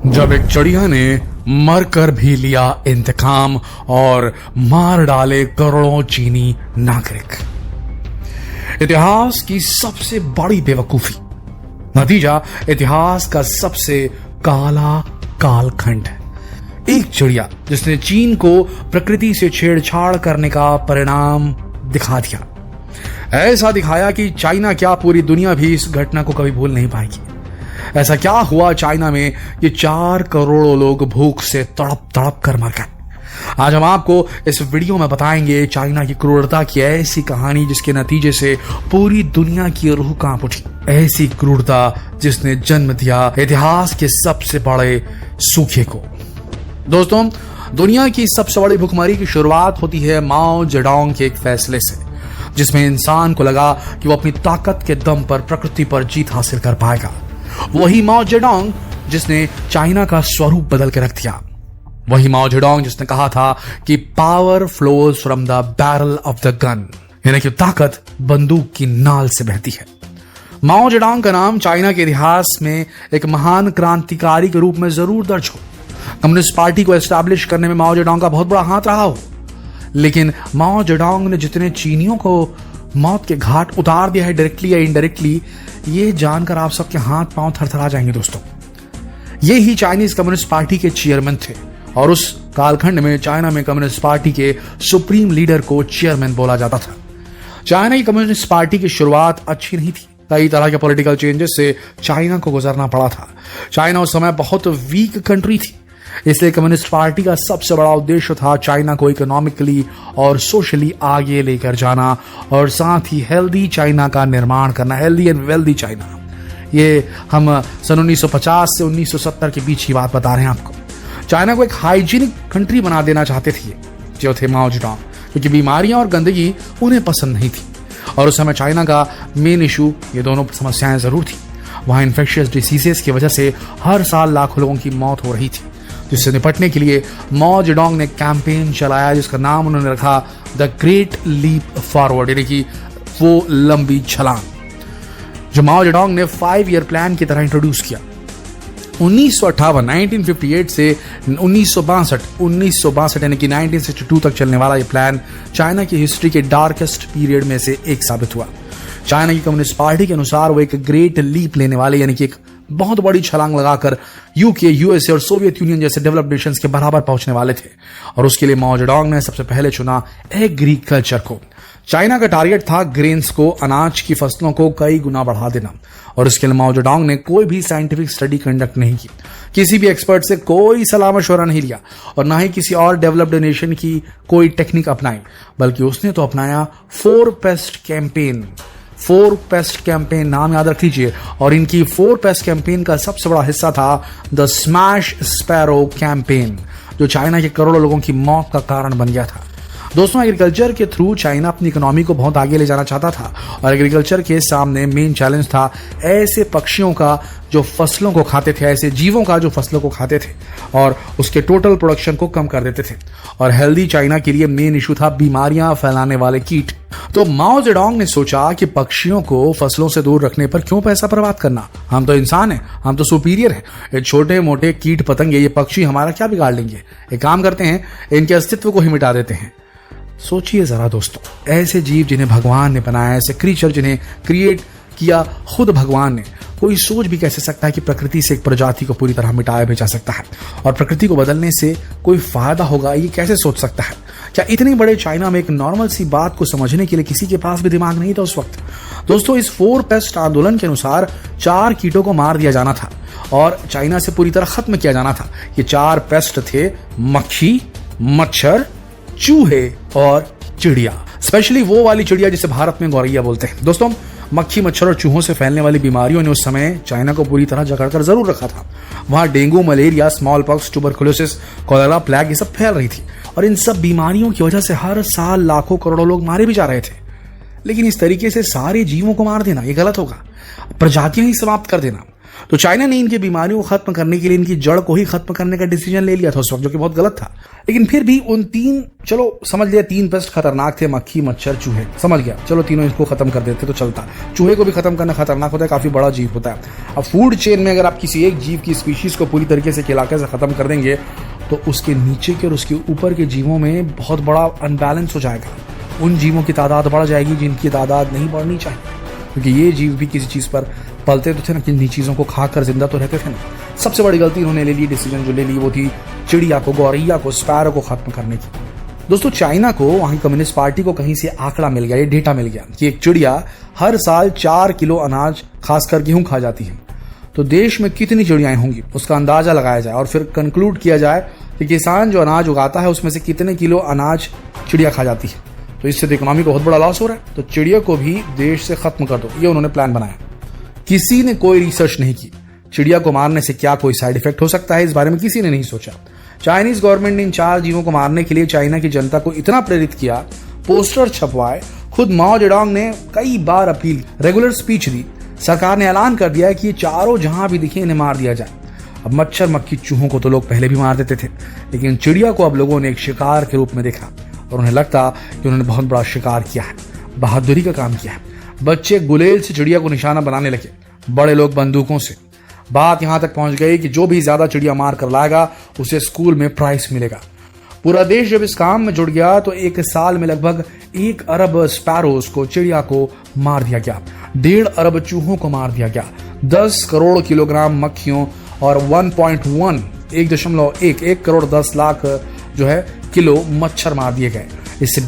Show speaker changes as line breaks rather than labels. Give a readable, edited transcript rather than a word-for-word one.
जब एक चिड़िया ने मरकर भी लिया इंतकाम और मार डाले करोड़ों चीनी नागरिक। इतिहास की सबसे बड़ी बेवकूफी, नतीजा इतिहास का सबसे काला कालखंड। एक चिड़िया जिसने चीन को प्रकृति से छेड़छाड़ करने का परिणाम दिखा दिया। ऐसा दिखाया कि चाइना क्या पूरी दुनिया भी इस घटना को कभी भूल नहीं पाएगी। ऐसा क्या हुआ चाइना में कि 4 करोड़ लोग भूख से तड़प तड़प कर मर गए। आज हम आपको इस वीडियो में बताएंगे चाइना की क्रूरता की ऐसी कहानी जिसके नतीजे से पूरी दुनिया की रूह कांप उठी। ऐसी क्रूरता जिसने जन्म दिया इतिहास के सबसे बड़े सूखे को। दोस्तों, दुनिया की सबसे बड़ी भुखमरी की शुरुआत होती है माओ जेडोंग के एक फैसले से, जिसमें इंसान को लगा कि वो अपनी ताकत के दम पर प्रकृति पर जीत हासिल कर पाएगा। वही माओ जेडोंग जिसने चाइना का स्वरूप बदल के रख दिया। वही माओ जेडोंग जिसने कहा था कि power flows from the barrel of the gun, यानी कि ताकत बंदूक की नाल से बहती है। माओ जेडोंग का नाम चाइना के इतिहास में एक महान क्रांतिकारी के रूप में जरूर दर्ज हो। कम्युनिस्ट पार्टी को एस्टैब्लिश करने में माओ जेडोंग का बहुत बड़ा हाथ रहा हो, लेकिन माओ जेडोंग ने जितने चीनियों को मौत के घाट उतार दिया है डायरेक्टली या इनडायरेक्टली, ये जानकर आप सबके हाथ पांव थरथरा जाएंगे। दोस्तों, ये ही चाइनीज कम्युनिस्ट पार्टी के चेयरमैन थे और उस कालखंड में चाइना में कम्युनिस्ट पार्टी के सुप्रीम लीडर को चेयरमैन बोला जाता था। चाइना की कम्युनिस्ट पार्टी की शुरुआत अच्छी नहीं थी। कई तरह के पॉलिटिकल चेंजेस से चाइना को गुजरना पड़ा था। चाइना उस समय बहुत वीक कंट्री थी, इसलिए कम्युनिस्ट पार्टी का सबसे बड़ा उद्देश्य था चाइना को इकोनॉमिकली और सोशली आगे लेकर जाना और साथ ही हेल्दी चाइना का निर्माण करना, हेल्दी एंड वेल्दी चाइना। ये हम सन 1950 से 1970 के बीच की बात बता रहे हैं आपको। चाइना को एक हाइजीनिक कंट्री बना देना चाहते थे जो थे माओ जेडोंग, क्योंकि बीमारियां और गंदगी उन्हें पसंद नहीं थी। और उस समय चाइना का मेन इशू ये दोनों समस्याएं जरूर थी। वहां इन्फेक्शियस डिसीजेस की वजह से हर साल लाखों लोगों की मौत हो रही थी, जिससे निपटने के लिए माओ जेडोंग ने कैंपेन चलाया जिसका नाम उन्होंने रखा द ग्रेट लीप फॉरवर्ड, यानी कि वो लंबी छलांग, जो माओ जेडोंग ने 5 ईयर प्लान की तरह इंट्रोड्यूस किया। 1958 से 1962 यानी कि 1962 तक चलने वाला ये प्लान चाइना की हिस्ट्री के डार्केस्ट पीरियड में से एक साबित हुआ। चाइना की कम्युनिस्ट पार्टी के अनुसार वो एक ग्रेट लीप लेने वाले, यानी कि एक बहुत बड़ी छलांग लगाकर यूके, यूएसए और सोवियत यूनियन जैसे डेवलप्ड नेशंस के बराबर पहुंचने वाले थे। और उसके लिए माओ जेडोंग ने सबसे पहले चुना एग्रीकल्चर को। चाइना का टारगेट था ग्रेन्स को, अनाज की फसलों को कई गुना बढ़ा देना। और इसके लिए माओ जेडोंग ने कोई भी साइंटिफिक स्टडी कंडक्ट नहीं की, किसी भी एक्सपर्ट से कोई सलाह मशवरा नहीं लिया और ना ही किसी और डेवलप्ड नेशन की कोई टेक्निक अपनाई, बल्कि उसने तो अपनाया 4 पेस्ट कैंपेन। 4 पेस्ट कैंपेन नाम याद रख लीजिए। और इनकी 4 पेस्ट कैंपेन का सबसे बड़ा हिस्सा था द स्मैश स्पैरो कैंपेन, जो चाइना के करोड़ों लोगों की मौत का कारण बन गया था। दोस्तों, एग्रीकल्चर के थ्रू चाइना अपनी इकोनॉमी को बहुत आगे ले जाना चाहता था और एग्रीकल्चर के सामने मेन चैलेंज था ऐसे पक्षियों का जो फसलों को खाते थे, ऐसे जीवों का जो फसलों को खाते थे और उसके टोटल प्रोडक्शन को कम कर देते थे। और हेल्दी चाइना के लिए मेन इशू था बीमारियां फैलाने वाले कीट। तो माओ जेडोंग ने सोचा कि पक्षियों को फसलों से दूर रखने पर क्यों पैसा बर्बाद करना, हम तो इंसान हैं, हम तो सुपीरियर हैं। ये छोटे मोटे कीट पतंगे, ये पक्षी हमारा क्या बिगाड़ लेंगे। एक काम करते हैं, इनके अस्तित्व को ही मिटा देते हैं। सोचिए जरा दोस्तों, ऐसे जीव जिन्हें भगवान ने बनाया, ऐसे क्रीचर जिन्हें क्रिएट किया खुद भगवान ने, कोई सोच भी कैसे सकता है कि प्रकृति से एक प्रजाति को पूरी तरह मिटाया भी जा सकता है और प्रकृति को बदलने से कोई फायदा होगा, ये कैसे सोच सकता है। क्या इतने बड़े चाइना में एक नॉर्मल सी बात को समझने के लिए किसी के पास भी दिमाग नहीं था उस वक्त। दोस्तों, इस 4 पेस्ट आंदोलन के अनुसार 4 कीटों को मार दिया जाना था और चाइना से पूरी तरह खत्म किया जाना था। ये 4 पेस्ट थे मक्खी, मच्छर, चूहे और चिड़िया। स्पेशली वो वाली चिड़िया जिसे भारत में गौरैया बोलते हैं। दोस्तों, मक्खी, मच्छर और चूहों से फैलने वाली बीमारियों ने उस समय चाइना को पूरी तरह जकड़कर जरूर रखा था। वहां dengue, malaria, small pox, tuberculosis, cholera, plague ये सब फैल रही थी और इन सब बीमारियों की वजह से हर साल लाखों करोड़ों लोग मारे भी जा रहे थे। लेकिन इस तरीके से सारे जीवों को मार देना ये गलत होगा, प्रजातियां ही समाप्त कर देना। तो चाइना ने इनकी बीमारियों को खत्म करने के लिए इनकी जड़ को ही खत्म करने का डिसीजन ले लिया था उस वक्त, जो कि बहुत गलत था। लेकिन फिर भी उन चलो समझ लिया 3 पेस्ट खतरनाक थे, मक्खी, मच्छर, चूहे, समझ गया, चलो तीनों इसको खत्म कर देते तो चलता। चूहे को भी खत्म करना खतरनाक होता है, काफी बड़ा जीव होता है। अब फूड चेन में अगर आप किसी एक जीव की स्पीशीज को पूरी तरीके से इलाके से खत्म कर देंगे तो उसके नीचे के और उसके ऊपर के जीवों में बहुत बड़ा अनबैलेंस हो जाएगा। उन जीवों की तादाद बढ़ जाएगी जिनकी तादाद नहीं बढ़नी चाहिए, क्योंकि ये जीव भी किसी चीज पर पलते तो थे ना, किन्हीं चीजों को खाकर जिंदा तो रहते थे ना। सबसे बड़ी गलती उन्होंने ले ली, डिसीजन जो ले ली वो थी चिड़िया को, गौरैया को, स्पैरो को खत्म करने की। दोस्तों चाइना को, वहां कम्युनिस्ट पार्टी को कहीं से आंकड़ा मिल गया, ये डेटा मिल गया कि एक चिड़िया हर साल 4 किलो अनाज, खासकर गेहूं खा जाती है। तो देश में कितनी चिड़ियाएं होंगी उसका अंदाजा लगाया जाए और फिर कंक्लूड किया जाए कि किसान जो अनाज उगाता है उसमें से कितने किलो अनाज चिड़िया खा जाती है। तो इससे तो इकोनॉमी को बहुत बड़ा लॉस हो रहा है। तो चिड़िया को भी देश से खत्म कर दो, ये उन्होंने प्लान बनाया। किसी ने कोई रिसर्च नहीं की चिड़िया को मारने से क्या कोई साइड इफेक्ट हो सकता है, इस बारे में किसी ने नहीं सोचा। चाइनीज गवर्नमेंट ने इन 4 जीवों को मारने के लिए चाइना की जनता को इतना प्रेरित किया, पोस्टर छपवाए, खुद माओ जेडोंग ने कई बार अपील, रेगुलर स्पीच दी। सरकार ने ऐलान कर दिया कि ये चारों जहां भी दिखे इन्हें मार दिया जाए। अब मच्छर, मक्खी, चूहों को तो लोग पहले भी मार देते थे, लेकिन चिड़िया को अब लोगों ने एक शिकार के रूप में देखा और उन्हें लगता कि उन्होंने बहुत बड़ा शिकार किया है, बहादुरी का काम किया है। बच्चे गुलेल से चिड़िया को निशाना बनाने लगे, बड़े लोग बंदूकों से। बात यहां तक पहुंच गई कि जो भी ज्यादा चिड़िया मार कर लाएगा उसे स्कूल में प्राइज मिलेगा। पूरा देश जब इस काम में जुड़ गया तो एक साल में लगभग 1 अरब स्पैरोज को, चिड़िया को मार दिया गया, 1.5 अरब चूहों को मार दिया गया, 10 करोड़ किलोग्राम मक्खियों और 1 करोड़ 10 लाख जो है किलो मच्छर मार दिए गए। इससे